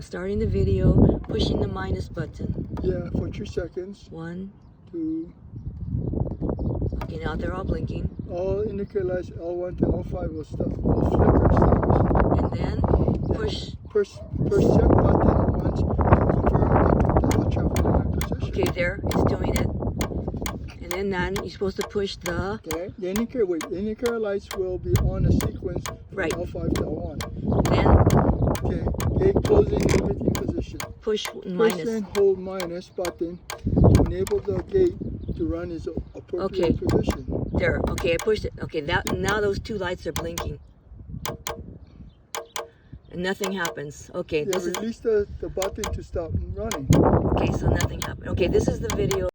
I'm starting the video, pushing the minus button. Yeah, for 2 seconds. 1, 2. okay, now they're all blinking. All indicator lights L1 to L5 will stop. Will flicker stops. And then push. Push check button once to confirm the traffic light position. Okay, there, it's doing it. And then you're supposed to push the, Okay, the indicator lights will be on a sequence from Right. L5 to L1. then Okay, gate closing limiting position. push Push minus. and hold minus button to enable the gate to run its appropriate Okay. position. There, okay, I pushed it. Okay, now those two lights are blinking. And nothing happens. Okay, Yeah, this is, release the button to stop running. okay, so nothing happened. Okay, this is the video.